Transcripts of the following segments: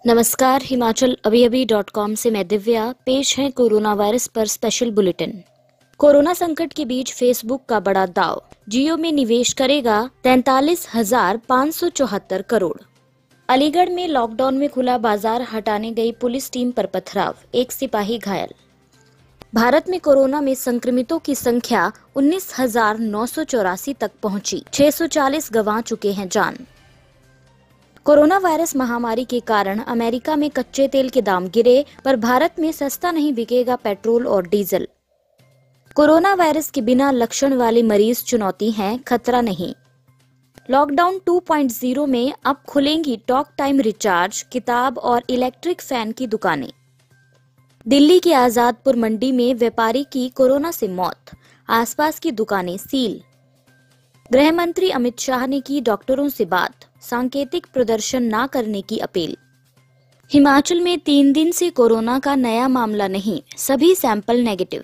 नमस्कार, हिमाचल अभी-अभी.com से मैं दिव्या। पेश है कोरोना वायरस पर स्पेशल बुलेटिन। कोरोना संकट के बीच फेसबुक का बड़ा दाव, जियो में निवेश करेगा 43,574 करोड़। अलीगढ़ में लॉकडाउन में खुला बाजार हटाने गई पुलिस टीम पर पथराव, एक सिपाही घायल। भारत में कोरोना में संक्रमितों की संख्या 19,984 तक पहुंची, 640 गंवा चुके हैं जान। कोरोना वायरस महामारी के कारण अमेरिका में कच्चे तेल के दाम गिरे, पर भारत में सस्ता नहीं बिकेगा पेट्रोल और डीजल। कोरोना वायरस के बिना लक्षण वाले मरीज चुनौती हैं, खतरा नहीं। लॉकडाउन 2.0 में अब खुलेंगी टॉक टाइम रिचार्ज, किताब और इलेक्ट्रिक फैन की दुकानें। दिल्ली के आजादपुर मंडी में व्यापारी की कोरोना से मौत, आसपास की दुकानें सील। गृह मंत्री अमित शाह ने की डॉक्टरों से बात, सांकेतिक प्रदर्शन न करने की अपील। हिमाचल में 3 दिन से कोरोना का नया मामला नहीं, सभी सैंपल नेगेटिव।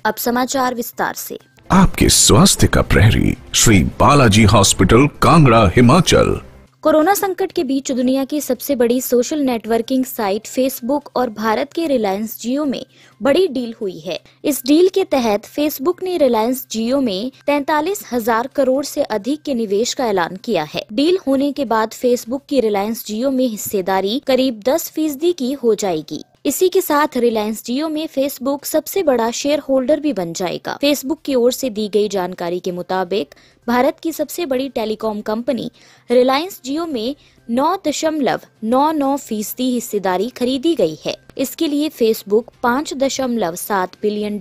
अब समाचार विस्तार से। आपके स्वास्थ्य का प्रहरी श्री बालाजी हॉस्पिटल, कांगड़ा, हिमाचल। कोरोना संकट के बीच दुनिया की सबसे बड़ी सोशल नेटवर्किंग साइट फेसबुक और भारत के रिलायंस जियो में बड़ी डील हुई है। इस डील के तहत फेसबुक ने रिलायंस जियो में 43,000 करोड़ से अधिक के निवेश का ऐलान किया है। डील होने के बाद फेसबुक की रिलायंस जियो में हिस्सेदारी करीब 10% की हो जाएगी। इसी के साथ रिलायंस जियो में फेसबुक सबसे बड़ा शेयर होल्डर भी बन जाएगा। फेसबुक की ओर से दी गई जानकारी के मुताबिक भारत की सबसे बड़ी टेलीकॉम कंपनी रिलायंस जियो में 9.99% हिस्सेदारी खरीदी गई है। इसके लिए फेसबुक $5.7 बिलियन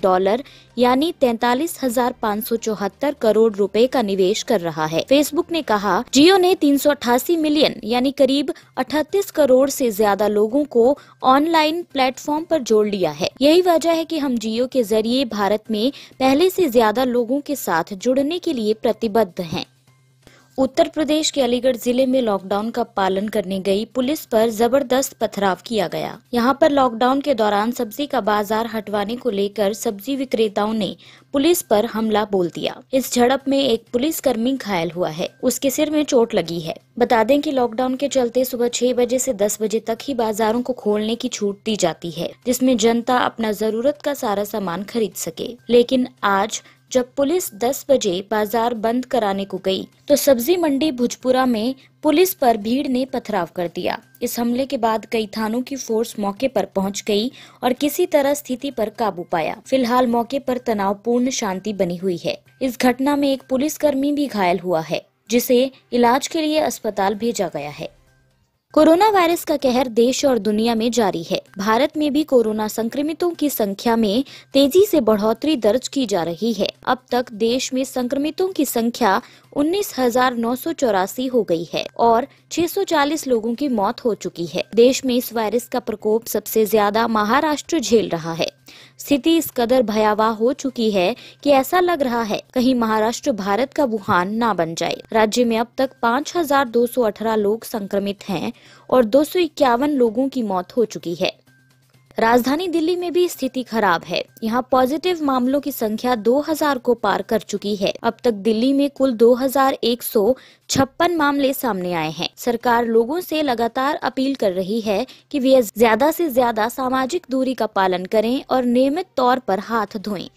यानी 43,574 करोड़ रुपए का निवेश कर रहा है। फेसबुक ने कहा, जियो ने 388 मिलियन यानी करीब 38 करोड़ से ज्यादा लोगों को ऑनलाइन प्लेटफॉर्म पर जोड़ लिया है। यही वजह है कि हम जियो के जरिए भारत में पहले से ज्यादा लोगों के साथ जुड़ने के लिए प्रतिबद्ध हैं। उत्तर प्रदेश के अलीगढ़ जिले में लॉकडाउन का पालन करने गई पुलिस पर जबरदस्त पथराव किया गया। यहां पर लॉकडाउन के दौरान सब्जी का बाजार हटवाने को लेकर सब्जी विक्रेताओं ने पुलिस पर हमला बोल दिया। इस झड़प में एक पुलिसकर्मी घायल हुआ है, उसके सिर में चोट लगी है। बता दें कि लॉकडाउन के चलते सुबह 6 बजे से 10 बजे तक ही बाजारों को खोलने की छूट दी जाती है, जिसमें जनता अपना जरूरत का सारा सामान खरीद सके। लेकिन आज जब पुलिस 10 बजे बाजार बंद कराने को गई, तो सब्जी मंडी भुजपुरा में पुलिस पर भीड़ ने पथराव कर दिया। इस हमले के बाद कई थानों की फोर्स मौके पर पहुंच गई और किसी तरह स्थिति पर काबू पाया। फिलहाल मौके पर तनावपूर्ण शांति बनी हुई है। इस घटना में एक पुलिसकर्मी भी घायल हुआ है, जिसे इलाज के लिए अस्पताल भेजा गया है। कोरोना वायरस का कहर देश और दुनिया में जारी है। भारत में भी कोरोना संक्रमितों की संख्या में तेजी से बढ़ोतरी दर्ज की जा रही है। अब तक देश में संक्रमितों की संख्या 19,984 हो गई है और 640 लोगों की मौत हो चुकी है। देश में इस वायरस का प्रकोप सबसे ज्यादा महाराष्ट्र झेल रहा है। स्थिति इस कदर भयावह हो चुकी है कि ऐसा लग रहा है कहीं महाराष्ट्र भारत का वुहान ना बन जाए। राज्य में अब तक 5,218 लोग संक्रमित हैं और 251 लोगों की मौत हो चुकी है। राजधानी दिल्ली में भी स्थिति खराब है। यहाँ पॉजिटिव मामलों की संख्या 2,000 को पार कर चुकी है। अब तक दिल्ली में कुल 2,156 मामले सामने आए हैं। सरकार लोगों से लगातार अपील कर रही है कि वे ज्यादा से ज्यादा सामाजिक दूरी का पालन करें और नियमित तौर पर हाथ धोएं।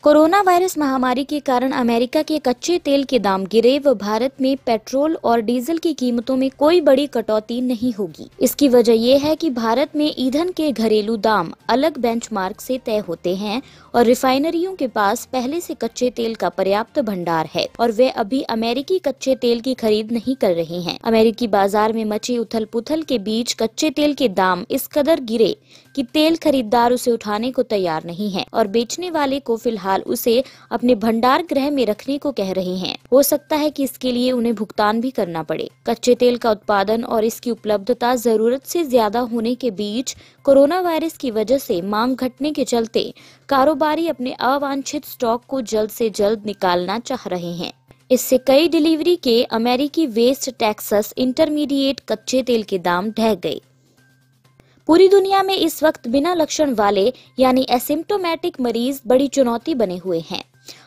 कोरोना वायरस महामारी के कारण अमेरिका के कच्चे तेल के दाम गिरे व भारत में पेट्रोल और डीजल की कीमतों में कोई बड़ी कटौती नहीं होगी। इसकी वजह यह है कि भारत में ईंधन के घरेलू दाम अलग बेंचमार्क से तय होते हैं और रिफाइनरियों के पास पहले से कच्चे तेल का पर्याप्त भंडार है और वे अभी अमेरिकी कच्चे तेल की खरीद नहीं कर रहे हैं। अमेरिकी बाजार में मची उथल पुथल के बीच कच्चे तेल के दाम इस कदर गिरे कि तेल खरीदार उसे उठाने को तैयार नहीं है और बेचने वाले को फिलहाल उसे अपने भंडार गृह में रखने को कह रहे हैं। हो सकता है कि इसके लिए उन्हें भुगतान भी करना पड़े। कच्चे तेल का उत्पादन और इसकी उपलब्धता जरूरत से ज्यादा होने के बीच कोरोना वायरस की वजह से मांग घटने के चलते कारोबारी अपने अवांछित स्टॉक को जल्द से जल्द निकालना चाह रहे हैं। इससे कई डिलीवरी के अमेरिकी वेस्ट टेक्सास इंटरमीडिएट कच्चे तेल के दाम ढह गए। पूरी दुनिया में इस वक्त बिना लक्षण वाले यानी एसिम्प्टोमेटिक मरीज बड़ी चुनौती बने हुए हैं।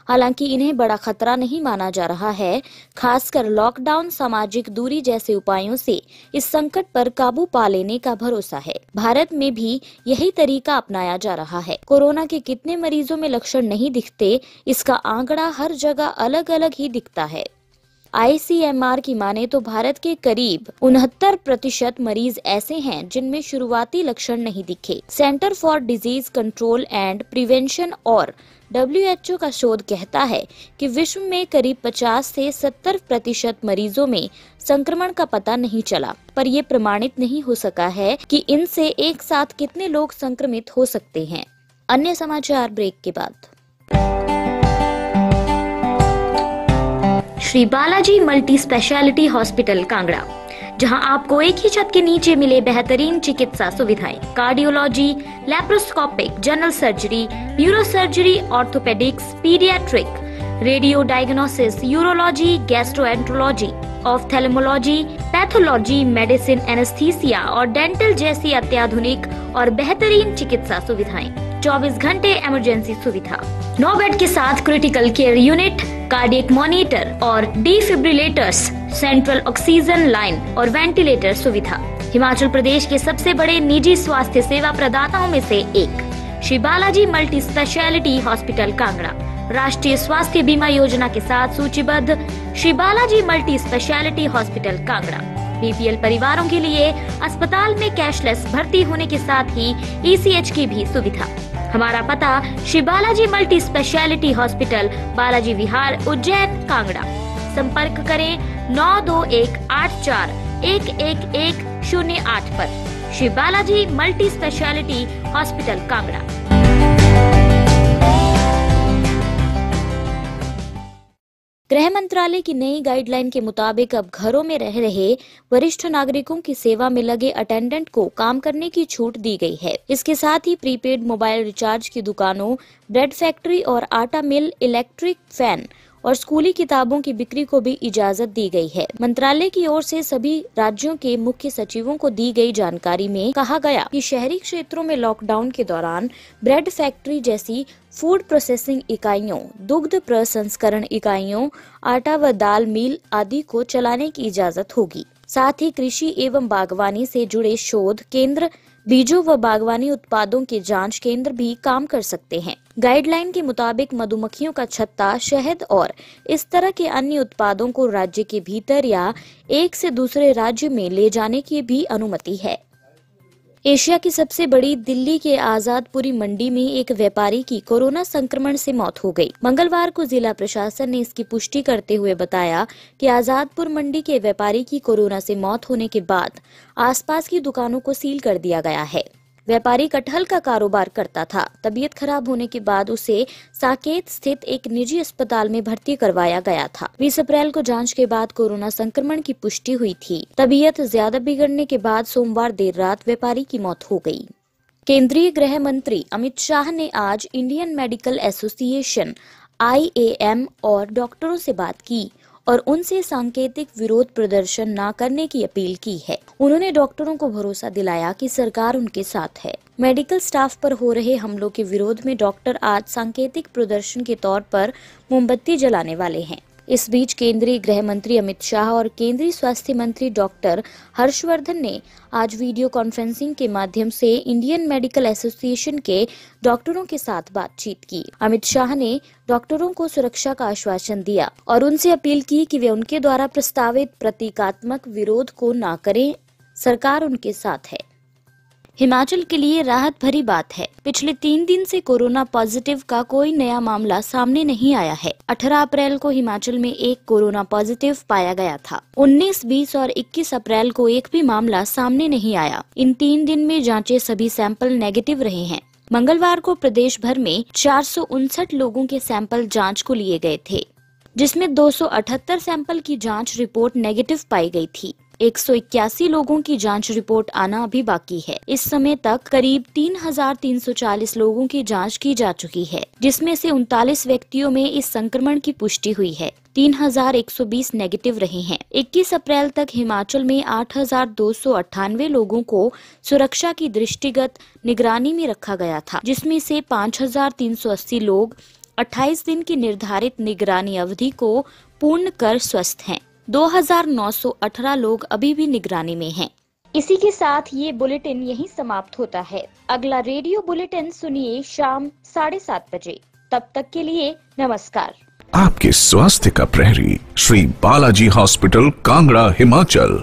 हालांकि इन्हें बड़ा खतरा नहीं माना जा रहा है। खासकर लॉकडाउन, सामाजिक दूरी जैसे उपायों से इस संकट पर काबू पा लेने का भरोसा है। भारत में भी यही तरीका अपनाया जा रहा है। कोरोना के कितने मरीजों में लक्षण नहीं दिखते, इसका आंकड़ा हर जगह अलग अलग ही दिखता है। ICMR की माने तो भारत के करीब 69% मरीज ऐसे हैं जिनमें शुरुआती लक्षण नहीं दिखे। Centre for disease control and prevention और WHO का शोध कहता है कि विश्व में करीब 50 से 70% मरीजों में संक्रमण का पता नहीं चला, पर यह प्रमाणित नहीं हो सका है कि इनसे एक साथ कितने लोग संक्रमित हो सकते हैं। अन्य समाचार ब्रेक के बाद। Shri Balaji multi speciality hospital Kangra, जहां आपको एक ही छत के नीचे मिले बेहतरीन चिकित्सा सुविधाएं, cardiology, laparoscopic, general surgery, neuro surgery, orthopaedics, paediatric, radio diagnosis, urology, gastroenterology, ophthalmology, pathology, medicine, anaesthesia और डेंटल जैसी अत्याधुनिक और बेहतरीन चिकित्सा सुविधाएं, 24 घंटे इमरजेंसी सुविधा, 9 बेड के साथ critical care unit, cardiac monitor और डिफिब्रिलेटर्स, सेंट्रल ऑक्सीजन लाइन और वेंटिलेटर सुविधा। हिमाचल प्रदेश के सबसे बड़े निजी स्वास्थ्य सेवा प्रदाताओं में से एक Shri Balaji multi speciality hospital Kangra राष्ट्रीय स्वास्थ्य बीमा योजना के साथ सूचीबद्ध Shri Balaji multi speciality hospital Kangra BPL परिवारों के लिए अस्पताल में कैशलेस भर्ती होने के साथ ही ECH की भी सुविधा। हमारा पता Shri Balaji multi speciality hospital, Balaji Vihar, Ujjain, Kangra. संपर्क करें 9218411108 पर। Shri Balaji multi speciality hospital Kangra. गृह मंत्रालय की नई गाइडलाइन के मुताबिक अब घरों में रह रहे वरिष्ठ नागरिकों की सेवा में लगे अटेंडेंट को काम करने की छूट दी गई है। इसके साथ ही प्रीपेड मोबाइल रिचार्ज की दुकानों, ब्रेड फैक्ट्री और आटा मिल, इलेक्ट्रिक फैन और स्कूली किताबों की बिक्री को भी इजाजत दी गई है। मंत्रालय की ओर से सभी राज्यों के मुख्य सचिवों को दी गई जानकारी में कहा गया कि शहरी क्षेत्रों में लॉकडाउन के दौरान ब्रेड फैक्ट्री जैसी फूड प्रोसेसिंग इकाइयों, दुग्ध प्रसंस्करण इकाइयों, आटा व दाल मिल आदि को चलाने की इजाजत होगी। साथ ही कृषि एवं बागवानी से जुड़े शोध केंद्र, बीजों व बागवानी उत्पादों के जांच केंद्र भी काम कर सकते हैं। गाइडलाइन के मुताबिक मधुमक्खियों का छत्ता, शहद और इस तरह के अन्य उत्पादों को राज्य के भीतर या एक से दूसरे राज्य में ले जाने की भी अनुमति है। एशिया की सबसे बड़ी दिल्ली के आजादपुरी मंडी में एक व्यापारी की कोरोना संक्रमण से मौत हो गई। मंगलवार को जिला प्रशासन ने इसकी पुष्टि करते हुए बताया कि आजादपुर मंडी के व्यापारी की कोरोना से मौत होने के बाद आसपास की दुकानों को सील कर दिया गया है। व्यापारी कटहल का कारोबार करता था। तबीयत खराब होने के बाद उसे साकेत स्थित एक निजी अस्पताल में भर्ती करवाया गया था। 20 अप्रैल को जांच के बाद कोरोना संक्रमण की पुष्टि हुई थी। तबीयत ज्यादा बिगड़ने के बाद सोमवार देर रात व्यापारी की मौत हो गई। केंद्रीय गृह मंत्री अमित शाह ने आज इंडियन मेडिकल एसोसिएशन IAM और डॉक्टरों से बात की और उनसे सांकेतिक विरोध प्रदर्शन न करने की अपील की है। उन्होंने डॉक्टरों को भरोसा दिलाया कि सरकार उनके साथ है। मेडिकल स्टाफ पर हो रहे हमलों के विरोध में डॉक्टर आज सांकेतिक प्रदर्शन के तौर पर मोमबत्ती जलाने वाले हैं। इस बीच केंद्रीय गृह मंत्री अमित शाह और केंद्रीय स्वास्थ्य मंत्री डॉक्टर हर्षवर्धन ने आज वीडियो कॉन्फ्रेंसिंग के माध्यम से इंडियन मेडिकल एसोसिएशन के डॉक्टरों के साथ बातचीत की। अमित शाह ने डॉक्टरों को सुरक्षा का आश्वासन दिया और उनसे अपील की कि वे उनके द्वारा प्रस्तावित प्रतीकात्मक विरोध को न करें। सरकार उनके साथ है। हिमाचल के लिए राहत भरी बात है। पिछले 3 दिन से कोरोना पॉजिटिव का कोई नया मामला सामने नहीं आया है। 18 अप्रैल को हिमाचल में एक कोरोना पॉजिटिव पाया गया था। 19, 20 और 21 अप्रैल को एक भी मामला सामने नहीं आया। इन 3 दिन में जांचे सभी सैंपल नेगेटिव रहे हैं। मंगलवार को प्रदेश भर में 459 लोगों के सैंपल जाँच को लिए गए थे, जिसमें 278 सैंपल की जाँच रिपोर्ट नेगेटिव पाई गयी थी। 181 लोगों की जांच रिपोर्ट आना अभी बाकी है। इस समय तक करीब 3,340 लोगों की जांच की जा चुकी है, जिसमें से 39 व्यक्तियों में इस संक्रमण की पुष्टि हुई है। 3,120 नेगेटिव रहे हैं। 21 अप्रैल तक हिमाचल में 8,298 लोगों को सुरक्षा की दृष्टिगत निगरानी में रखा गया था, जिसमें से 5,380 लोग 28 दिन की निर्धारित निगरानी अवधि को पूर्ण कर स्वस्थ हैं। 2918 लोग अभी भी निगरानी में हैं। इसी के साथ ये बुलेटिन यहीं समाप्त होता है। अगला रेडियो बुलेटिन सुनिए शाम 7:30 बजे। तब तक के लिए नमस्कार। आपके स्वास्थ्य का प्रहरी श्री बालाजी हॉस्पिटल, कांगड़ा, हिमाचल।